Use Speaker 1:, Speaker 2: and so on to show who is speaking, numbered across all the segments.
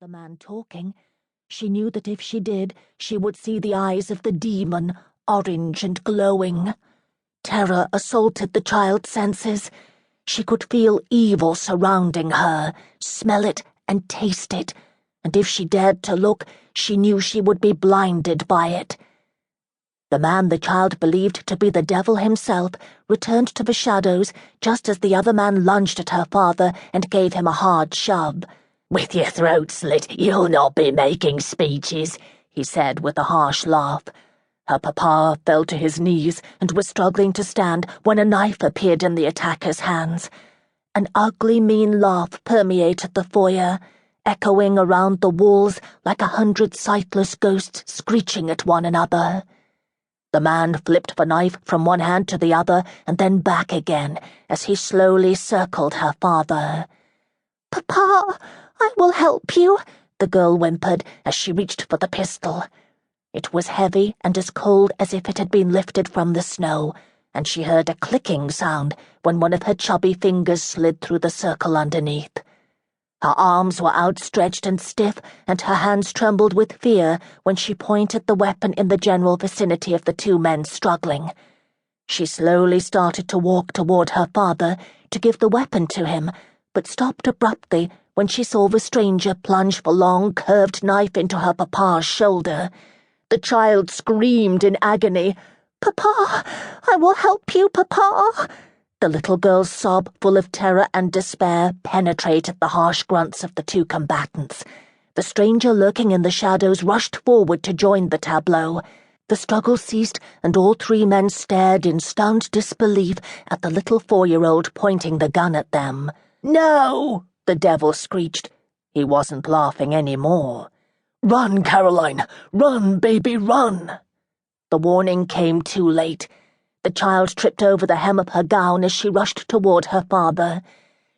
Speaker 1: the man talking. She knew that if she did, she would see the eyes of the demon, orange and glowing. Terror assaulted the child's senses. She could feel evil surrounding her, smell it and taste it, and if she dared to look, she knew she would be blinded by it. The man the child believed to be the devil himself returned to the shadows just as the other man lunged at her father and gave him a hard shove. "With your throat slit, you'll not be making speeches," he said with a harsh laugh. Her papa fell to his knees and was struggling to stand when a knife appeared in the attacker's hands. An ugly, mean laugh permeated the foyer, echoing around the walls like 100 sightless ghosts screeching at one another. The man flipped the knife from one hand to the other and then back again as he slowly circled her father. "Papa, I will help you," the girl whimpered as she reached for the pistol. It was heavy and as cold as if it had been lifted from the snow, and she heard a clicking sound when one of her chubby fingers slid through the circle underneath. Her arms were outstretched and stiff, and her hands trembled with fear when she pointed the weapon in the general vicinity of the two men struggling. She slowly started to walk toward her father to give the weapon to him, but stopped abruptly when she saw the stranger plunge the long, curved knife into her papa's shoulder. The child screamed in agony. "Papa, I will help you, Papa." The little girl's sob, full of terror and despair, penetrated the harsh grunts of the two combatants. The stranger lurking in the shadows rushed forward to join the tableau. The struggle ceased, and all three men stared in stunned disbelief at the little 4-year-old pointing the gun at them. "No!" the devil screeched. He wasn't laughing any more. "Run, Caroline! Run, baby, run!" The warning came too late. The child tripped over the hem of her gown as she rushed toward her father.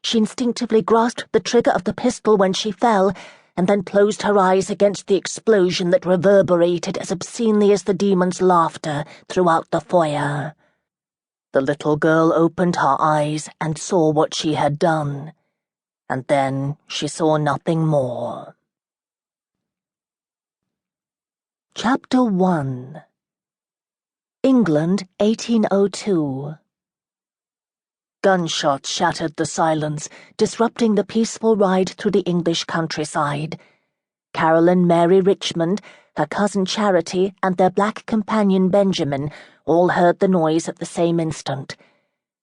Speaker 1: She instinctively grasped the trigger of the pistol when she fell, and then closed her eyes against the explosion that reverberated as obscenely as the demon's laughter throughout the foyer. The little girl opened her eyes and saw what she had done, and then she saw nothing more. Chapter 1. England, 1802. Gunshots shattered the silence, disrupting the peaceful ride through the English countryside. Caroline Mary Richmond, her cousin Charity, and their black companion Benjamin all heard the noise at the same instant.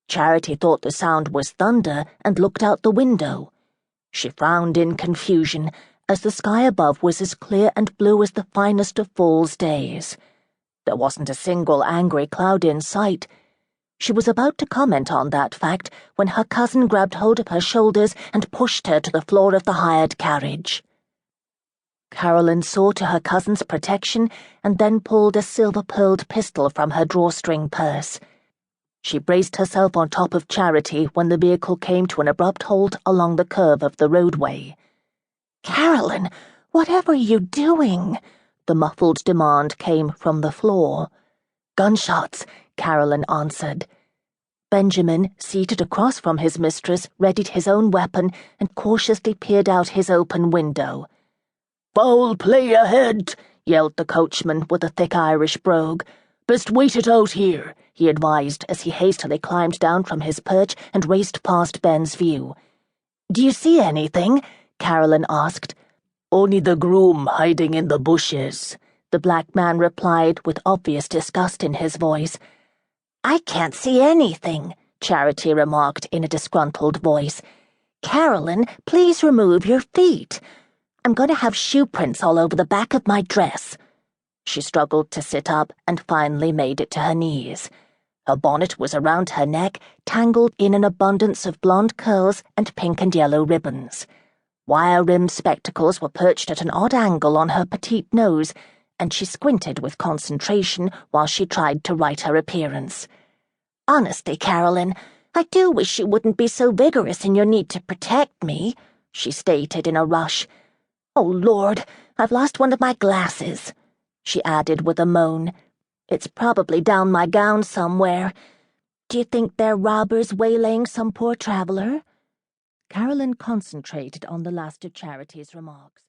Speaker 1: Charity thought the sound was thunder and looked out the window. She frowned in confusion, as the sky above was as clear and blue as the finest of fall's days. There wasn't a single angry cloud in sight. She was about to comment on that fact when her cousin grabbed hold of her shoulders and pushed her to the floor of the hired carriage. Caroline saw to her cousin's protection and then pulled a silver-pearled pistol from her drawstring purse. She braced herself on top of Charity when the vehicle came to an abrupt halt along the curve of the roadway. "Caroline, whatever are you doing?" The muffled demand came from the floor. "Gunshots," Caroline answered. Benjamin, seated across from his mistress, readied his own weapon and cautiously peered out his open window. "Foul play ahead," yelled the coachman with a thick Irish brogue. "Best wait it out here," he advised as he hastily climbed down from his perch and raced past Ben's view. "Do you see anything?" Caroline asked. "Only the groom hiding in the bushes," the black man replied with obvious disgust in his voice. "I can't see anything," Charity remarked in a disgruntled voice. "Caroline, please remove your feet. I'm going to have shoe prints all over the back of my dress." She struggled to sit up and finally made it to her knees. Her bonnet was around her neck, tangled in an abundance of blonde curls and pink and yellow ribbons. Wire-rimmed spectacles were perched at an odd angle on her petite nose, and she squinted with concentration while she tried to right her appearance. "Honestly, Caroline, I do wish you wouldn't be so vigorous in your need to protect me," she stated in a rush. "Oh, Lord, I've lost one of my glasses," she added with a moan. "It's probably down my gown somewhere. Do you think they're robbers waylaying some poor traveler?" Caroline concentrated on the last of Charity's remarks.